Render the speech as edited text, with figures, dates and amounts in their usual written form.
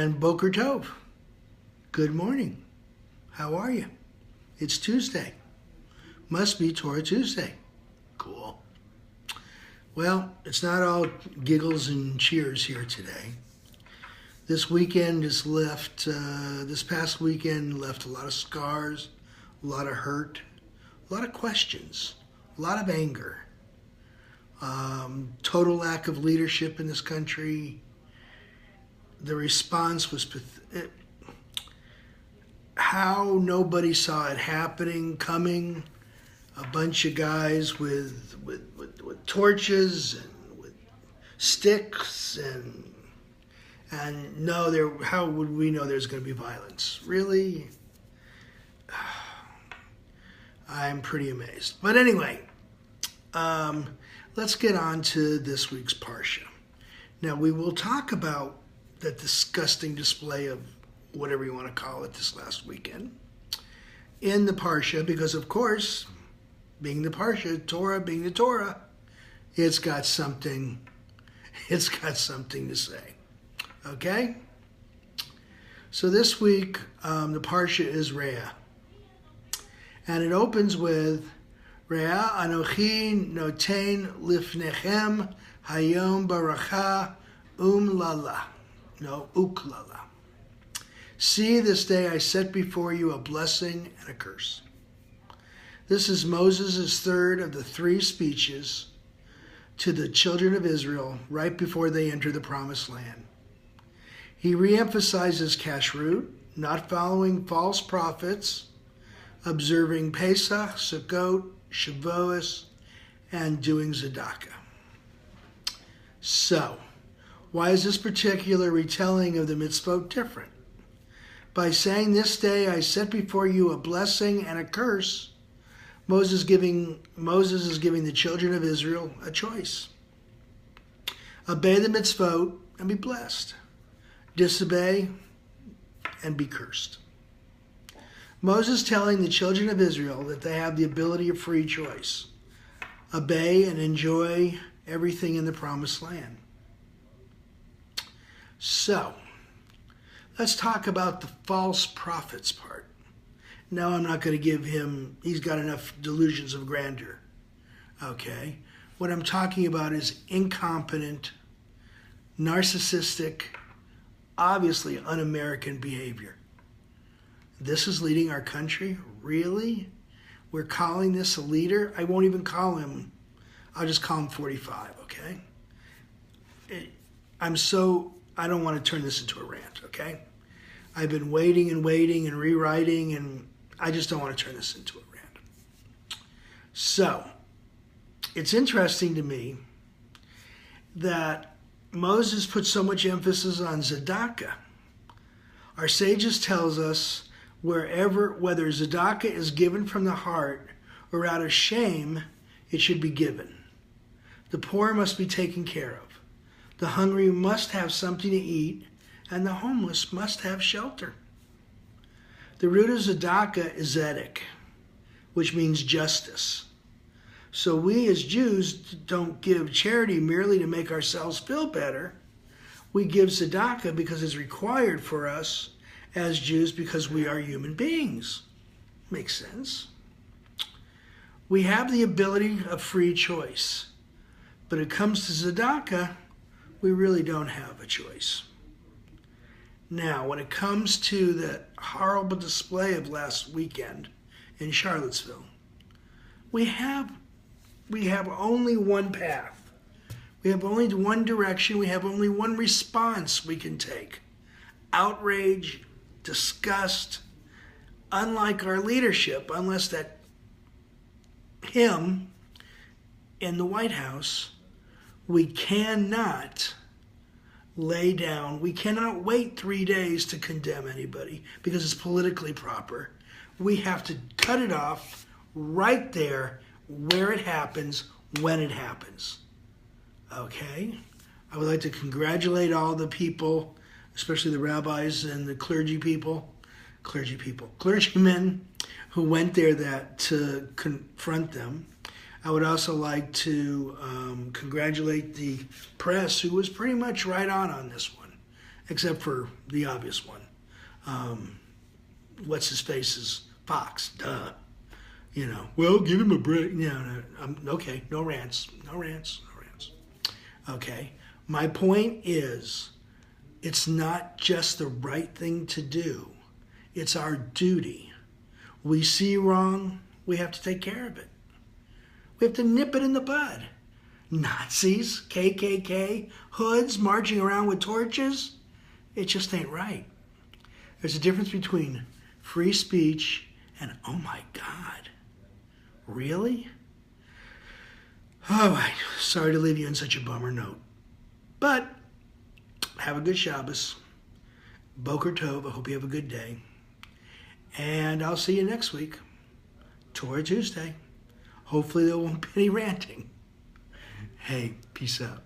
And Boker Tov. Good morning. How are you? It's Tuesday. Must be Torah Tuesday. Cool. Well, it's not all giggles and cheers here today. This past weekend left a lot of scars, a lot of hurt, a lot of questions, a lot of anger, total lack of leadership in this country. The response was how nobody saw it happening, coming. A bunch of guys with torches and with sticks and no, how would we know there's going to be violence? Really? I'm pretty amazed. But anyway, let's get on to this week's Parsha. Now, we will talk about that disgusting display of whatever you want to call it this last weekend in the Parsha, because of course, being the Parsha, Torah being the Torah, it's got something to say. Okay? So this week, the Parsha is Re'ah. And it opens with Re'ah Anochi Noten Lifnechem Hayom Baracha Lala. No, Uklala. See, this day I set before you a blessing and a curse. This is Moses' third of the three speeches to the children of Israel right before they enter the Promised Land. He reemphasizes kashrut, not following false prophets, observing Pesach, Sukkot, Shavuos, and doing tzedakah. So, why is this particular retelling of the mitzvot different? By saying, this day I set before you a blessing and a curse, Moses is giving the children of Israel a choice. Obey the mitzvot and be blessed. Disobey and be cursed. Moses telling the children of Israel that they have the ability of free choice. Obey and enjoy everything in the Promised Land. So, let's talk about the false prophets part. No, I'm not going to give him, he's got enough delusions of grandeur. Okay? What I'm talking about is incompetent, narcissistic, obviously un-American behavior. This is leading our country? Really? We're calling this a leader? I won't even call him, I'll just call him 45, okay? I don't want to turn this into a rant, okay? I've been waiting and rewriting, and I just don't want to turn this into a rant. So, it's interesting to me that Moses put so much emphasis on tzedakah. Our sages tells us whether tzedakah is given from the heart or out of shame, it should be given. The poor must be taken care of. The hungry must have something to eat, and the homeless must have shelter. The root of tzedakah is tzedek, which means justice. So we as Jews don't give charity merely to make ourselves feel better. We give tzedakah because it's required for us as Jews because we are human beings. Makes sense. We have the ability of free choice. But it comes to tzedakah, we really don't have a choice. Now, when it comes to the horrible display of last weekend in Charlottesville, we have only one path. We have only one direction. We have only one response we can take. Outrage, disgust, unlike our leadership, unless that him in the White House, we cannot lay down. We cannot wait 3 days to condemn anybody because it's politically proper. We have to cut it off right there where it happens, when it happens. Okay? I would like to congratulate all the people, especially the rabbis and the clergymen who went there to confront them. I would also like to congratulate the press, who was pretty much right on this one. except for the obvious one. What's his face's Fox? Duh. You know, well, give him a break. No, okay, no rants. Okay, my point is, it's not just the right thing to do. It's our duty. We see wrong, we have to take care of it. We have to nip it in the bud. Nazis, KKK, hoods marching around with torches, it just ain't right. There's a difference between free speech and, oh my God, really? All right, sorry to leave you in such a bummer note. But have a good Shabbos. Boker Tov, I hope you have a good day. And I'll see you next week. Torah Tuesday. Hopefully there won't be any ranting. Hey, peace out.